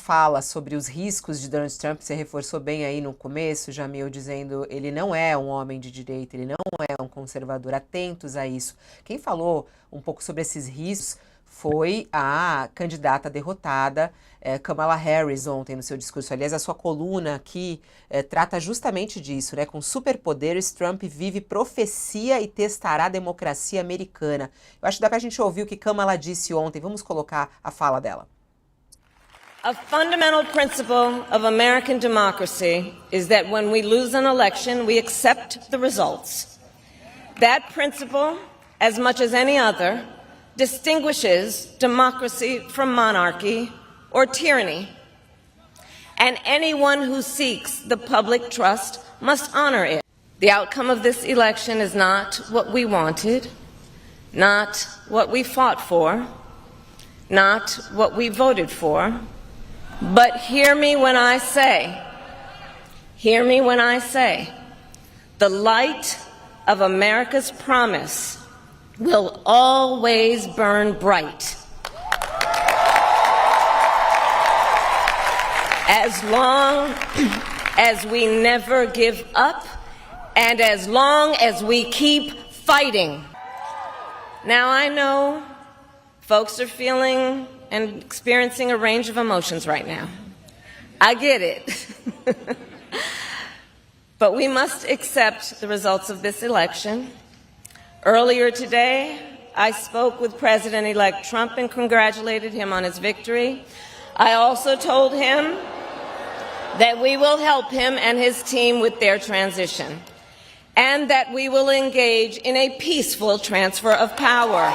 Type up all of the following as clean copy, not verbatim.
fala sobre os riscos de Donald Trump, você reforçou bem aí no começo, Jamil, dizendo ele não é um homem de direita, ele não é um conservador, atentos a isso. Quem falou um pouco sobre esses riscos foi a candidata derrotada, Kamala Harris, ontem no seu discurso. Aliás, a sua coluna aqui trata justamente disso, né? Com superpoderes, Trump vive profecia e testará a democracia americana. Eu acho que dá pra gente ouvir o que Kamala disse ontem. Vamos colocar a fala dela. A fundamental principle of American democracy is that when we lose an election, we accept the results. That principle, as much as any other, distinguishes democracy from monarchy or tyranny. And anyone who seeks the public trust must honor it. The outcome of this election is not what we wanted, not what we fought for, not what we voted for. But hear me when I say, the light of America's promise will always burn bright. As long as we never give up and as long as we keep fighting. Now I know folks are feeling and experiencing a range of emotions right now. I get it. But we accept the results of this election. Earlier today, I spoke with President-elect Trump and congratulated him on his victory. I also told him that we will help him and his team with their transition, and that we will engage in a peaceful transfer of power.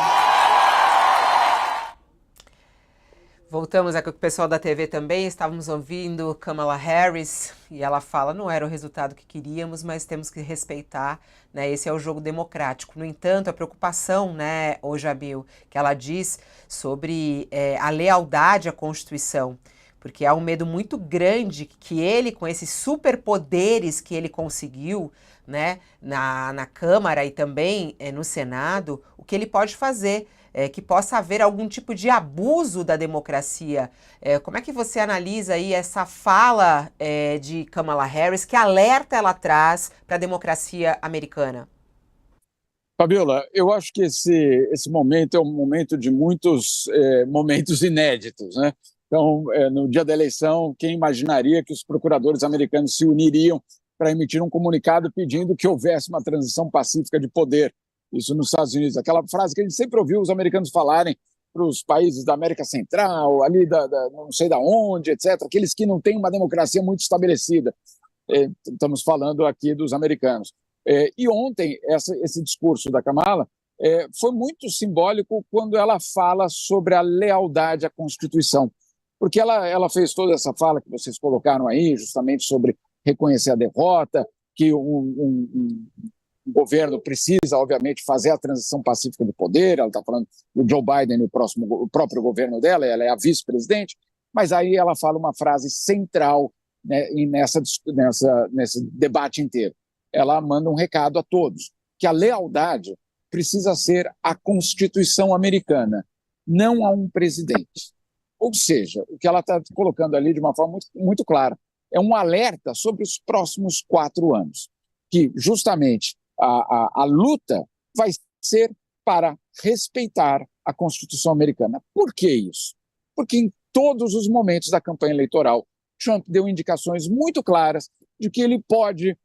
Voltamos aqui com o pessoal da TV também, estávamos ouvindo Kamala Harris e ela fala, não era o resultado que queríamos, mas temos que respeitar, né? Esse é o jogo democrático. No entanto, a preocupação, né, ô Jamil, que ela diz sobre a lealdade à Constituição, porque há um medo muito grande que ele, com esses superpoderes que ele conseguiu, né, na Câmara e também no Senado, o que ele pode fazer, que possa haver algum tipo de abuso da democracia. Como é que você analisa aí essa fala de Kamala Harris, que alerta ela traz para a democracia americana? Fabiola, eu acho que esse momento é um momento de muitos momentos inéditos, né? Então, no dia da eleição, quem imaginaria que os procuradores americanos se uniriam para emitir um comunicado pedindo que houvesse uma transição pacífica de poder, isso nos Estados Unidos, aquela frase que a gente sempre ouviu os americanos falarem para os países da América Central, ali não sei da onde, etc., aqueles que não têm uma democracia muito estabelecida. Estamos falando aqui dos americanos. E ontem, esse discurso da Kamala foi muito simbólico quando ela fala sobre a lealdade à Constituição, porque ela fez toda essa fala que vocês colocaram aí, justamente sobre reconhecer a derrota, que um governo precisa, obviamente, fazer a transição pacífica de poder. Ela está falando do Joe Biden e o próprio governo dela, ela é a vice-presidente, mas aí ela fala uma frase central, né, nesse debate inteiro. Ela manda um recado a todos, que a lealdade precisa ser à Constituição americana, não a um presidente. Ou seja, o que ela está colocando ali de uma forma muito, muito clara é um alerta sobre os próximos 4 anos, que justamente a luta vai ser para respeitar a Constituição americana. Por que isso? Porque em todos os momentos da campanha eleitoral, Trump deu indicações muito claras de que ele pode,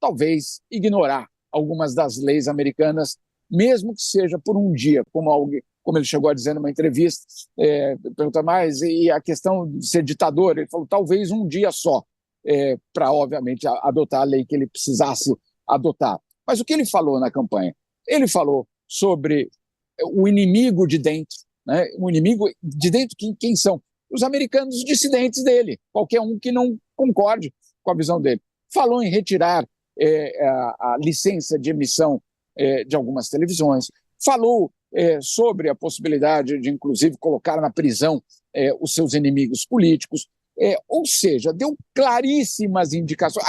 talvez, ignorar algumas das leis americanas, mesmo que seja por um dia, como ele chegou a dizer numa entrevista, pergunta mais, e a questão de ser ditador, ele falou, talvez um dia só, para, obviamente, adotar a lei que ele precisasse adotar. Mas o que ele falou na campanha? Ele falou sobre o inimigo de dentro, né? O inimigo de dentro, quem são? Os americanos dissidentes dele, qualquer um que não concorde com a visão dele. Falou em retirar a licença de emissão de algumas televisões, falou sobre a possibilidade de, inclusive, colocar na prisão os seus inimigos políticos, ou seja, deu claríssimas indicações.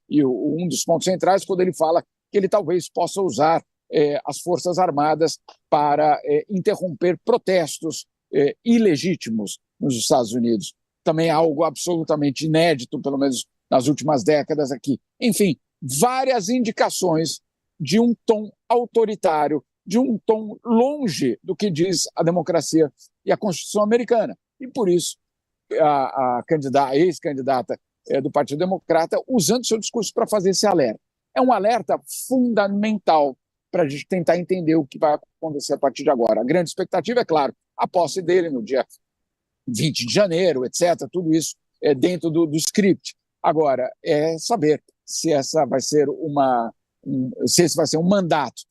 E um dos pontos centrais, quando ele fala que ele talvez possa usar as Forças Armadas para interromper protestos ilegítimos nos Estados Unidos. também algo absolutamente inédito, pelo menos nas últimas décadas aqui. Enfim, várias indicações de um tom autoritário, de um tom longe do que diz a democracia e a Constituição americana. E por isso, a ex-candidata do Partido Democrata usando seu discurso para fazer esse alerta. É um alerta fundamental para a gente tentar entender o que vai acontecer a partir de agora. A grande expectativa é, claro, a posse dele no dia 20 de janeiro, etc. Tudo isso é dentro do script. Agora, é saber se essa vai ser se esse vai ser um mandato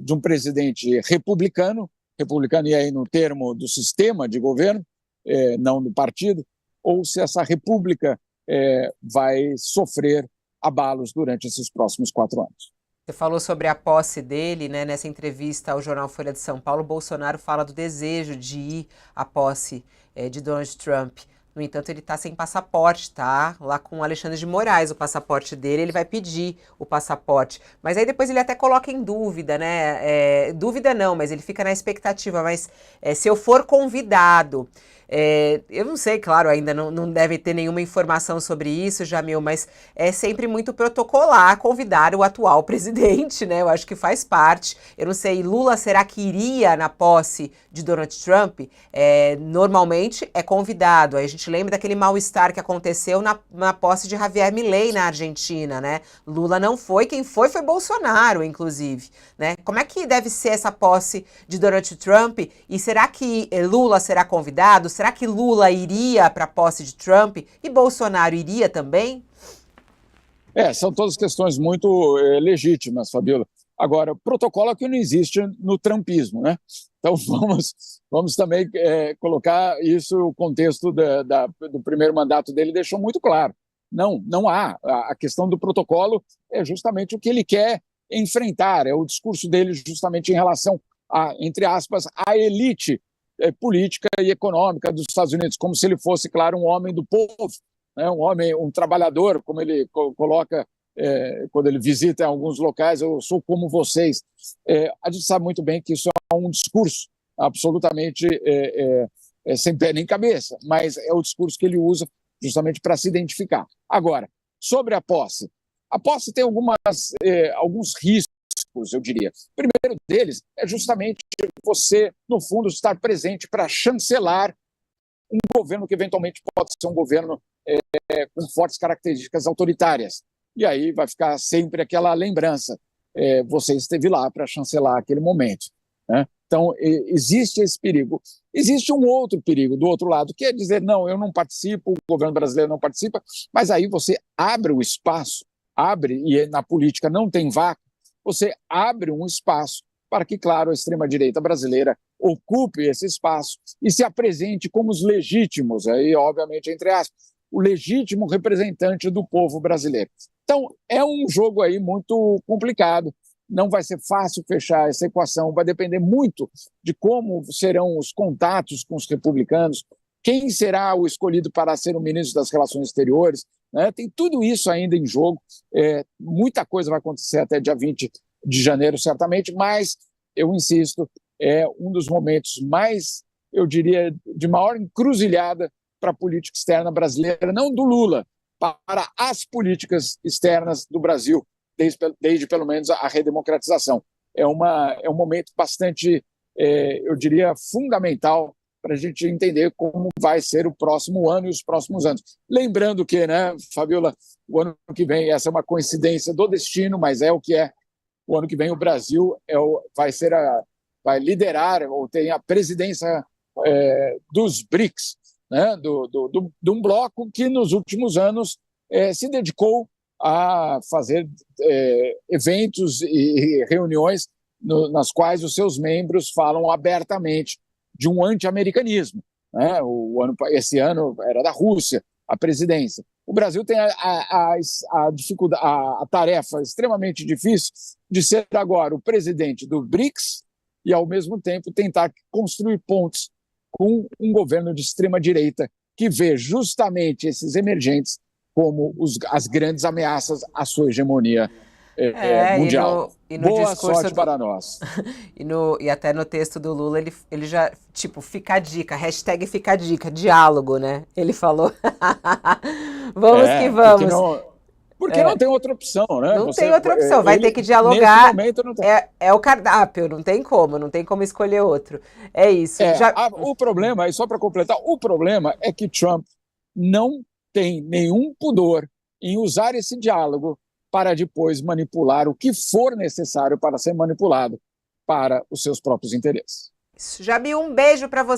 de um presidente republicano e aí no termo do sistema de governo, não do partido, ou se essa república vai sofrer abalos durante esses próximos 4 anos. Você falou sobre a posse dele, né? Nessa entrevista ao jornal Folha de São Paulo, Bolsonaro fala do desejo de ir à posse de Donald Trump. No entanto, ele está sem passaporte, tá? Lá com o Alexandre de Moraes, o passaporte dele, ele vai pedir o passaporte. Mas aí depois ele até coloca em dúvida, né? Dúvida não, mas ele fica na expectativa. Mas se eu for convidado... eu não sei, claro, ainda não deve ter nenhuma informação sobre isso, Jamil, mas é sempre muito protocolar convidar o atual presidente, né? Eu acho que faz parte. Eu não sei, Lula será que iria na posse de Donald Trump? Normalmente é convidado. Aí a gente lembra daquele mal-estar que aconteceu na posse de Javier Milei na Argentina, né? Lula não foi, quem foi Bolsonaro, inclusive, né? Como é que deve ser essa posse de Donald Trump? E será que Lula será convidado? Será que Lula iria para a posse de Trump e Bolsonaro iria também? São todas questões muito legítimas, Fabiola. Agora, o protocolo é que não existe no trumpismo, né? Então, vamos também colocar isso, o contexto do primeiro mandato dele deixou muito claro. Não há. A questão do protocolo é justamente o que ele quer enfrentar, é o discurso dele justamente em relação entre aspas, a elite política e econômica dos Estados Unidos, como se ele fosse, claro, um homem do povo, né? Um trabalhador, como ele coloca quando ele visita alguns locais, eu sou como vocês. A gente sabe muito bem que isso é um discurso absolutamente sem pé nem cabeça, mas é o discurso que ele usa justamente para se identificar. Agora, sobre a posse tem alguns riscos, eu diria. O primeiro deles é justamente você, no fundo, estar presente para chancelar um governo que eventualmente pode ser um governo com fortes características autoritárias. E aí vai ficar sempre aquela lembrança. Você esteve lá para chancelar aquele momento, né? Então, existe esse perigo. Existe um outro perigo do outro lado, que é dizer, não, eu não participo, o governo brasileiro não participa, mas aí você abre o espaço, e na política não tem vácuo, você abre um espaço para que, claro, a extrema-direita brasileira ocupe esse espaço e se apresente como os legítimos, aí, obviamente, entre aspas, o legítimo representante do povo brasileiro. Então, é um jogo aí muito complicado, não vai ser fácil fechar essa equação, vai depender muito de como serão os contatos com os republicanos, quem será o escolhido para ser o ministro das Relações Exteriores, né? Tem tudo isso ainda em jogo, muita coisa vai acontecer até dia 20 de janeiro, certamente, mas, eu insisto, é um dos momentos mais, eu diria, de maior encruzilhada para a política externa brasileira, não do Lula, para as políticas externas do Brasil, desde pelo menos a redemocratização. É um momento bastante, eu diria, fundamental para a gente entender como vai ser o próximo ano e os próximos anos. Lembrando que, né, Fabiola, o ano que vem, essa é uma coincidência do destino, mas é o que é. O ano que vem o Brasil vai liderar ou tem a presidência dos BRICS, né, de um bloco que nos últimos anos se dedicou a fazer eventos e reuniões nas quais os seus membros falam abertamente de um anti-americanismo, né? Esse ano era da Rússia a presidência. O Brasil tem a tarefa extremamente difícil de ser agora o presidente do BRICS e, ao mesmo tempo, tentar construir pontes com um governo de extrema-direita que vê justamente esses emergentes como as grandes ameaças à sua hegemonia mundial. E no Boa discurso sorte para nós. E até no texto do Lula, ele já, tipo, fica a dica, hashtag fica a dica, diálogo, né? Ele falou. Vamos que vamos. Porque não tem outra opção, né? Não tem outra opção, vai ter que dialogar. Nesse momento não tem. É o cardápio, não tem como escolher outro. É isso. O problema, e só para completar, o problema é que Trump não tem nenhum pudor em usar esse diálogo para depois manipular o que for necessário para ser manipulado para os seus próprios interesses. Jabi, um beijo para você.